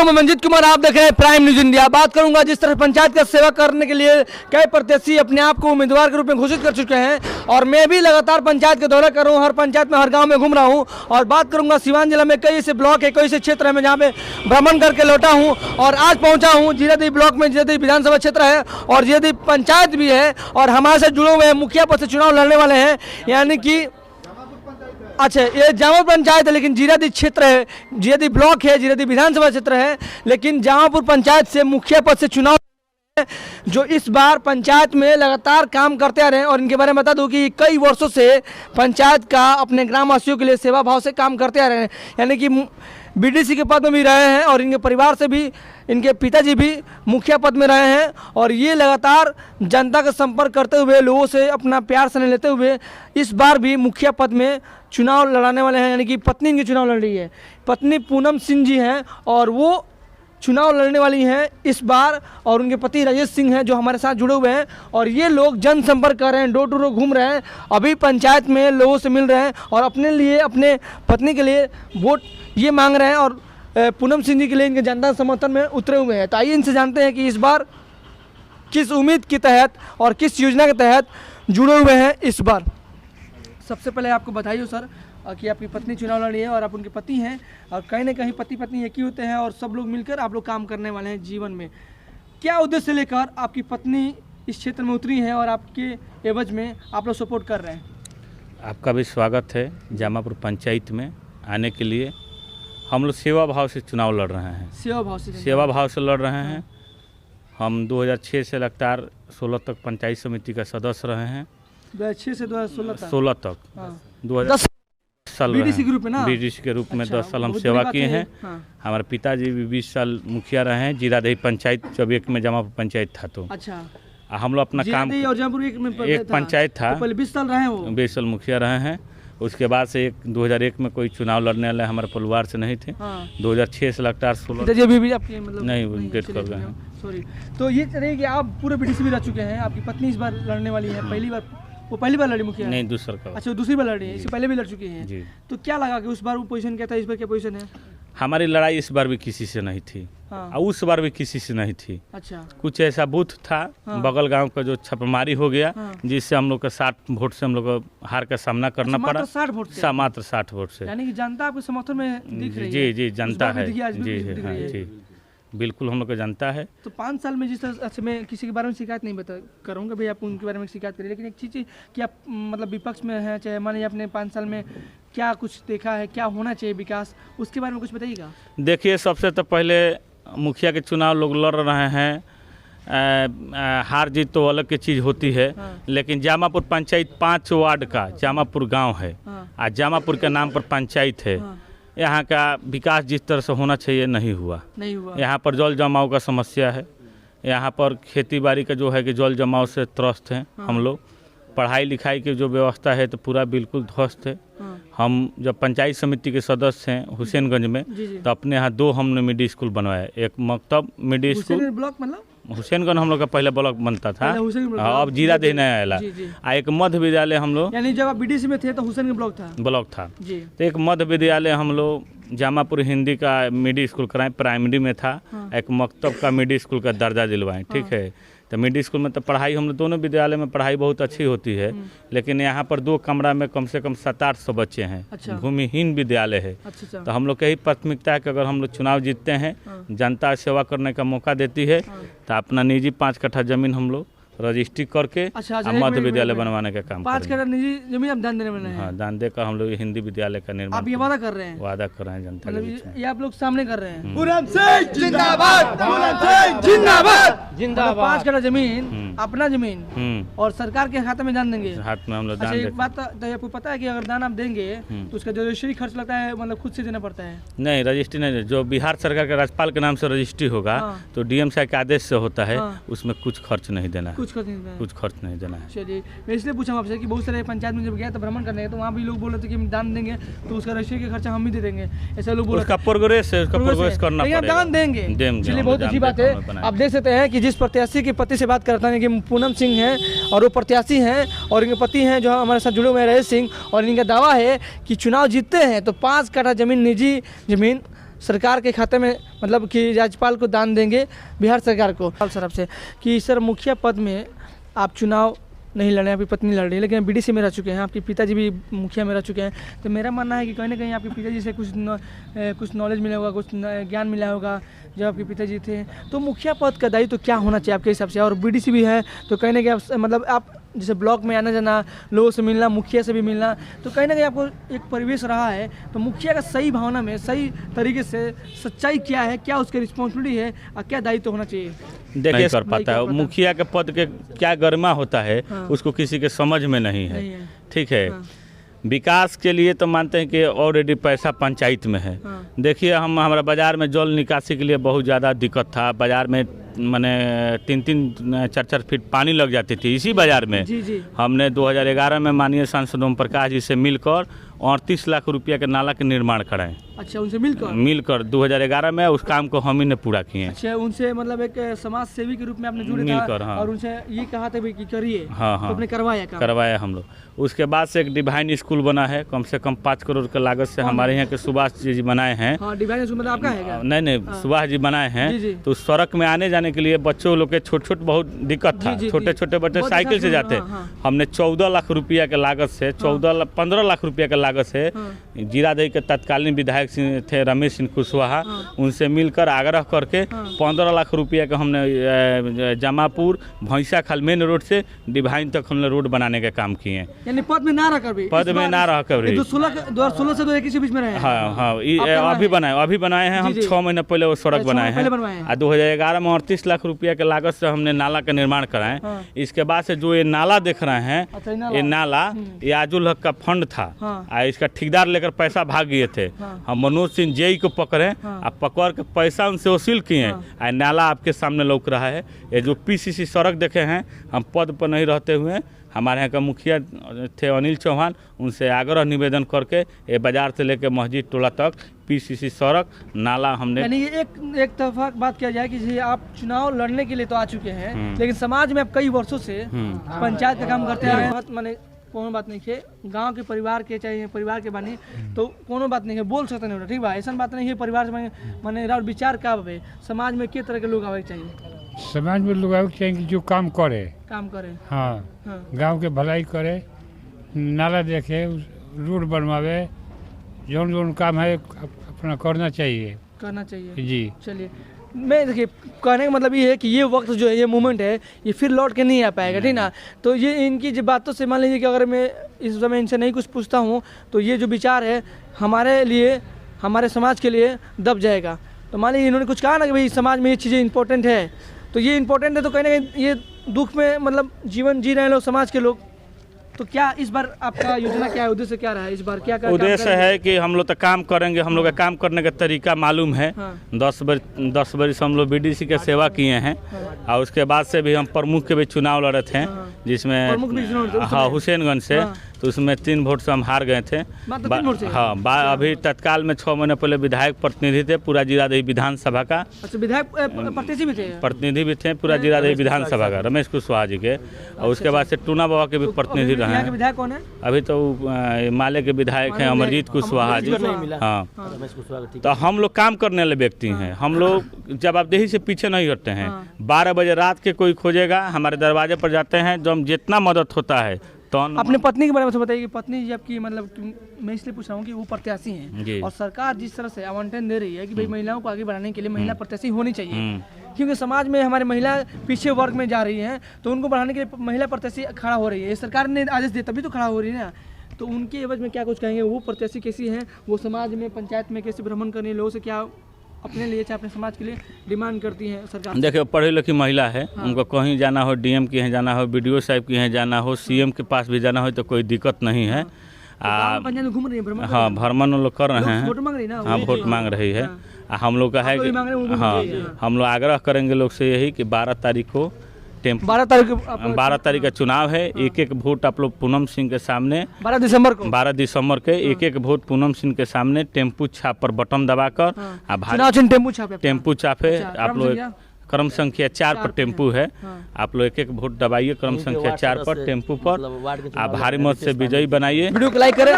दोस्तों, मैं मंजीत कुमार, आप देख रहे हैं प्राइम न्यूज इंडिया। बात करूंगा जिस तरह पंचायत का सेवा करने के लिए कई प्रत्याशी अपने आप को उम्मीदवार के रूप में घोषित कर चुके हैं और मैं भी लगातार पंचायत के दौरा कर रहा हूं, हर पंचायत में, हर गांव में घूम रहा हूं और बात करूंगा सीवान जिला में कई ऐसे ब्लॉक है, कई ऐसे क्षेत्र है, मैं जहाँ पे भ्रमण करके लौटा हूँ और आज पहुँचा हूँ जीरादेवी ब्लॉक में। जीरादेवी विधानसभा क्षेत्र है और जीरादेवी पंचायत भी है और हमारे साथ जुड़े हुए हैं मुखिया पद से चुनाव लड़ने वाले हैं, यानी कि अच्छा ये जामापुर पंचायत है लेकिन जीरादेवी क्षेत्र है, जीरादेवी ब्लॉक है, जीरादेवी विधानसभा क्षेत्र है, लेकिन जामापुर पंचायत से मुखिया पद से चुनाव जो इस बार पंचायत में लगातार काम करते आ रहे हैं और इनके बारे में बता दूं कि कई वर्षों से पंचायत का अपने ग्रामवासियों के लिए सेवा भाव से काम करते आ रहे हैं, यानी कि बीडीसी के पद में भी रहे हैं और इनके परिवार से भी, इनके पिताजी भी मुखिया पद में रहे हैं और ये लगातार जनता का संपर्क करते हुए, लोगों से अपना प्यार स्नेह लेते हुए इस बार भी मुखिया पद में चुनाव लड़ाने वाले हैं, यानी कि पत्नी इनकी चुनाव लड़ रही है। पत्नी पूनम सिंह जी हैं और वो चुनाव लड़ने वाली हैं इस बार और उनके पति राजेश सिंह हैं जो हमारे साथ जुड़े हुए हैं और ये लोग जनसंपर्क कर रहे हैं, डोर टू डोर घूम रहे हैं, अभी पंचायत में लोगों से मिल रहे हैं और अपने लिए, अपने पत्नी के लिए वोट ये मांग रहे हैं और पूनम सिंह जी के लिए इनके जनता समर्थन में उतरे हुए हैं। तो आइए इनसे जानते हैं कि इस बार किस उम्मीद के तहत और किस योजना के तहत जुड़े हुए हैं इस बार। सबसे पहले आपको बधाई हो सर कि आपकी पत्नी चुनाव लड़ी है और आप उनके पति हैं और कहीं ना कहीं पति पत्नी एक ही होते हैं और सब लोग मिलकर आप लोग काम करने वाले हैं जीवन में। क्या उद्देश्य लेकर आपकी पत्नी इस क्षेत्र में उतरी है और आपके एवज में आप लोग सपोर्ट कर रहे हैं? आपका भी स्वागत है जामापुर पंचायत में आने के लिए। हम लोग सेवा भाव से चुनाव लड़ रहे हैं, सेवा भाव से लड़ रहे हैं। हम 2006 से लगातार 16 तक पंचायत समिति का सदस्य रहे हैं। 2006 से 2016 तक 2010 साल बीडीसी के रूप में 10 साल हम सेवा किए हैं। हमारे पिताजी भी 20 साल मुखिया रहे हैं जीरादेवी पंचायत, जब एक में जामापुर पंचायत था तो अच्छा हम लोग अपना काम एक पंचायत था, 20 साल रहे, 20 साल मुखिया रहे हैं। उसके बाद से 2001 में कोई चुनाव लड़ने वाले हमारे परिवार से नहीं थे। 2006 से लगातार 16 भी आपके मतलब नहीं डेट कर गए हैं। सॉरी। तो ये रही कि आप पूरे बीडीसी भी रह चुके हैं, आपकी पत्नी इस बार लड़ने वाली है, पहली बार लड़ी मुखिया? नहीं, दूसरा का। अच्छा, दूसरी बार लड़ी है, इससे पहले भी लड़ चुके हैं जी। तो क्या लगा कि उस बार वो पोजीशन क्या था, इस बार क्या पोजीशन है? हमारी लड़ाई इस बार भी किसी से नहीं थी और उस बार भी किसी से नहीं थी। अच्छा, कुछ ऐसा बूथ था बगल गांव का जो छापेमारी हो गया जिससे हम लोग का 60 वोट से हम लोग को हार का सामना करना पड़ा। 60 वोट से? मात्र 60 वोट से, यानी कि जनता आपके समर्थन में दिख रही है? जी जी, जनता है जी, बिल्कुल हम लोग को जानता है। तो 5 साल में जिस तरह से, मैं किसी के बारे में शिकायत नहीं करूँगा भाई, आप उनके बारे में शिकायत करिए, लेकिन एक चीज़ कि आप मतलब विपक्ष में हैं, चाहे मानिए आपने 5 साल में क्या कुछ देखा है, क्या होना चाहिए विकास, उसके बारे में कुछ बताइएगा। देखिए, सबसे तो पहले मुखिया के चुनाव लोग लड़ रहे हैं, हार जीत तो अलग की चीज़ होती है, लेकिन जामापुर पंचायत 5 वार्ड का जामापुर गाँव है और जामापुर के नाम पर पंचायत है। यहाँ का विकास जिस तरह से होना चाहिए नहीं हुआ। यहाँ पर जल जमाव का समस्या है, यहाँ पर खेती बाड़ी का जो है कि जल जमाव से त्रस्त हैं हम लोग। पढ़ाई लिखाई की जो व्यवस्था है तो पूरा बिल्कुल ध्वस्त है। हम जब पंचायत समिति के सदस्य हैं हुसैनगंज में तो अपने यहाँ 2 हमने मिडिल स्कूल बनवाया, एक मकतब मिडिल स्कूल ब्लॉक, मतलब हुसैनगंज हम लोग का पहले ब्लॉक बनता था, अब जीरादेवी नया आया, और एक मध्य विद्यालय हम लोग, यानी जब आप बीडीसी में थे तो हुसैनगंज ब्लॉक था जी। तो एक मध्य विद्यालय हम लोग जामापुर हिंदी का मिडिल स्कूल कराएं, प्राइमरी में था, एक मकतब का मिडिल स्कूल का दर्जा दिलवाएं, ठीक है। तो मिडिल स्कूल में तो पढ़ाई हम लोग दोनों विद्यालय में पढ़ाई बहुत अच्छी होती है, लेकिन यहाँ पर 2 कमरा में कम से कम 700-800 बच्चे हैं। अच्छा। भूमिहीन विद्यालय है। अच्छा। तो हम लोग की यही प्राथमिकता है कि अगर हम लोग चुनाव जीतते हैं, जनता सेवा करने का मौका देती है, तो अपना निजी 5 कट्ठा जमीन हम लोग रजिस्ट्री करके मध्य विद्यालय बनवाने का काम 5 करोड़ निजी जमीन आप दान देने वाले हैं? हाँ, दान देकर हम लोग हिंदी विद्यालय का निर्माण आप ये वादा कर रहे हैं? वादा कर रहे हैं जनता मतलब ये आप लोग सामने कर रहे हैं? पूनम सिंह जिंदाबाद, पूनम सिंह जिंदाबाद, जिंदाबाद। 5 करोड़ जमीन अपना जमीन और सरकार के खाते में दान देंगे? हाथ में हम लोग दान। एक बात तो आपको पता है कि अगर दान आप देंगे तो उसका जो रजिस्ट्री खर्च लगता है, मतलब खुद से देना पड़ता है? नहीं, रजिस्ट्री नहीं, जो बिहार सरकार के राज्यपाल के नाम से रजिस्ट्री होगा तो डीएम साहब के आदेश से होता है, उसमें कुछ खर्च नहीं देना है, कुछ खर्च नहीं देना है। चलिए, मैं इसलिए पूछा आपसे कि बहुत सारे पंचायत में जब गया तो भ्रमण करने तो वहाँ भी लोग बोल रहे थे कि हम दान देंगे तो उसका रजिस्ट्री का खर्चा हम भी दे देंगे, ऐसा लोग बोल रहे हैं। उसका प्रोग्रेस है, उसका प्रोग्रेस करना पड़ेगा। दान देंगे, चलिए बहुत अच्छी बात है। आप देख सकते हैं कि जिस प्रत्याशी के पति से बात करता है कि पूनम सिंह हैं और वो प्रत्याशी हैं और इनके पति हैं जो हमारे साथ जुड़े हुए हैं राजेश सिंह, और इनका दावा है कि चुनाव जीतते हैं तो 5 कट्ठा जमीन, निजी जमीन सरकार के खाते में मतलब कि राज्यपाल को दान देंगे बिहार सरकार को सर आपसे कि सर मुखिया पद में आप चुनाव नहीं लड़े, आपकी पत्नी लड़ रही है, लेकिन बीडीसी में रह चुके हैं, आपके पिताजी भी मुखिया में रह चुके हैं। तो मेरा मानना है कि कहीं ना कहीं आपके पिताजी से कुछ नॉलेज मिला होगा, कुछ ज्ञान मिला होगा जब आपके पिताजी थे। तो मुखिया पद का दायित्व तो क्या होना चाहिए आपके हिसाब से? और बीडीसी भी है तो कहीं ना कहीं मतलब आप जैसे ब्लॉक में आना जाना, लोगों से मिलना, मुखिया से भी मिलना, तो कहीं ना कहीं आपको एक परिवेश रहा है। तो मुखिया का सही भावना में सही तरीके से सच्चाई क्या है, क्या उसकी रिस्पॉन्सिबिलिटी है और क्या दायित्व होना चाहिए? देखिए कर पाता है मुखिया के पद के क्या गरिमा होता है, उसको किसी के समझ में नहीं है। ठीक है, विकास के लिए तो मानते हैं कि ऑलरेडी पैसा पंचायत में है। देखिए हमारा बाज़ार में जल निकासी के लिए बहुत ज़्यादा दिक्कत था। बाज़ार में मैंने 3-4 फीट पानी लग जाती थी इसी बाज़ार में। हमने 2011 में माननीय सांसद ओम प्रकाश जी से मिलकर 38 लाख रुपया के नाला के निर्माण कराएं। अच्छा, उनसे मिलकर 2011 में उस काम को हम ही ने पूरा किए। अच्छा, उनसे मतलब एक समाज सेवी के रूप में आपने जुड़े मिलकर, हाँ। और उनसे ये कहा था कि करिए, हाँ तो आपने करवाया हम लोग। उसके बाद से एक डिवाइन स्कूल बना है, कम से कम 5 करोड़ के लागत से हमारे यहाँ के सुभाष जी बनाए हैं। डिवाइन स्कूल मतलब आपका है? नहीं, सुभाष जी बनाए हैं। तो सड़क में आने जाने के लिए बच्चों लोग के छोट बहुत दिक्कत था। छोटे बच्चे साइकिल से जाते। हमने 14 लाख रुपया के लागत से 15 लाख रुपया के लागत से जीरादेई के तत्कालीन विधायक थे रमेश सिंह कुशवाहा, उनसे मिलकर आग्रह करके 15 लाख रुपया का हमने जमापुर भैंसा खाल मेन रोड से डिवाइन तक हमने रोड बनाने का काम किए हैं। यानी पद में ना रहकर भी 2016 से 2021 के बीच में रहे। हाँ, अभी बनाए हैं हम। 6 महीने पहले वो सड़क बनाए हैं। 2011 में 38 लाख रुपया के लागत से हमने नाला का निर्माण कराए। इसके बाद से जो ये नाला देख रहे हैं, ये नाला ये आजुल हक का फंड था। इसका ठेकेदार लेकर पैसा भाग गए थे। हम मनोज सिंह जेई को पकड़े, आप पकड़ के पैसा उनसे वसूल किए। नाला आपके सामने लौक रहा है। ये जो पीसीसी सड़क देखे हैं, हम पद पर नहीं रहते हुए हमारे यहाँ का मुखिया थे अनिल चौहान, उनसे आग्रह निवेदन करके ये बाजार से लेकर मस्जिद टोला तक पीसीसी सड़क नाला हमने। यानी एक तरफा बात किया जाए कि आप चुनाव लड़ने के लिए तो आ चुके हैं, लेकिन समाज में आप कई वर्षों से पंचायत का काम करते हैं। मैंने कोनो बात नहीं है, गांव के परिवार के चाहे परिवार के बानी तो कोनो बात नहीं है, बोल सकते नहीं, ठीक बा। ऐसा बात नहीं है परिवार से मैंने विचार का भाई समाज में किस तरह के लोग आवे चाहिए? समाज में लोग आवे चाहिए कि जो काम करे। हाँ, गांव के भलाई करे, नाला देखे, रोड बनवावे, जौन काम है अपना करना चाहिए जी। चलिए, मैं देखिए कहने का मतलब ये है कि ये वक्त जो है, ये मोमेंट है, ये फिर लौट के नहीं आ पाएगा, ठीक ना। तो ये इनकी जो बातों से मान लीजिए कि अगर मैं इस समय इनसे नहीं कुछ पूछता हूँ तो ये जो विचार है हमारे लिए, हमारे समाज के लिए दब जाएगा। तो मान लीजिए इन्होंने कुछ कहा ना कि भाई समाज में ये चीज़ें इंपॉर्टेंट है, तो ये इंपॉर्टेंट है तो कहीं ना कहीं ये दुख में मतलब जीवन जी रहे हैं लोग, समाज के लोग। तो क्या इस बार आपका योजना क्या है, उद्देश्य क्या रहा है इस बार? क्या उद्देश्य है कि हम लोग तो काम करेंगे, हम लोग का काम करने का तरीका मालूम है। 10 बरस हम लोग बीडीसी के सेवा किए हैं। और उसके बाद से भी हम प्रमुख के भी चुनाव लड़े थे, जिसमें हाँ हुसैनगंज से, तो उसमें 3 वोट से हम हार गए थे। हाँ, अभी तत्काल में 6 महीने पहले विधायक प्रतिनिधि थे पूरा जीरादेई विधानसभा का। अच्छा, विधायक प्रतिनिधि भी थे पूरा जीरादेई विधानसभा का, रमेश कुशवाहा जी के। और उसके बाद से टूना बाबा के भी प्रतिनिधि रहे हैं। विधायक कौन है अभी? तो माले के विधायक हैं अमरजीत कुशवाहा जी। हाँ, तो हम लोग काम करने वाले व्यक्ति हैं। हम लोग जवाबदेही से पीछे नहीं हटते हैं। 12 बजे रात के कोई खोजेगा, हमारे दरवाजे पर जाते हैं, जो हम जितना मदद होता है। तो अपने पत्नी के बारे में बताइए कि पत्नी जी आपकी मतलब मैं इसलिए पूछ रहा हूँ कि वो प्रत्याशी हैं और सरकार जिस तरह से आवंटन दे रही है कि भाई महिलाओं को आगे बढ़ाने के लिए महिला प्रत्याशी होनी चाहिए, क्योंकि समाज में हमारे महिला पीछे वर्ग में जा रही हैं, तो उनको बढ़ाने के लिए महिला प्रत्याशी खड़ा हो रही है। सरकार ने आदेश दिया तभी तो खड़ा हो रही है ना। तो उनके एवज में क्या कुछ कहेंगे? वो प्रत्याशी कैसी हैं, वो समाज में पंचायत में कैसे भ्रमण करनी है, लोगों से क्या अपने लिए चाहे अपने समाज के लिए डिमांड करती है सरकार? देखिए, पढ़ी लिखी महिला है। उनको कहीं जाना हो, डीएम के यहाँ जाना हो, बीडीओ साहब के यहाँ जाना हो, सीएम के पास भी जाना हो, तो कोई दिक्कत नहीं है। घूम रही है, हाँ, भ्रमण लोग कर रहे हैं। वोट मांग रही ना? हाँ, वोट मांग रही है। हम लोग का है कि हाँ, हम लोग आग्रह करेंगे लोग से यही कि 12 तारीख को 12 तारीख का चुनाव है। एक वोट आप लोग पूनम सिंह के सामने 12 दिसंबर के एक वोट पूनम सिंह के सामने टेम्पू छाप पर बटन दबाकर टेम्पू छापे। आप लोग क्रम संख्या 4 पर टेम्पू है, आप लोग एक वोट दबाइए क्रम संख्या 4 पर टेम्पू पर। आप भारी मत से विजयी बनाइए। वीडियो को लाइक करें।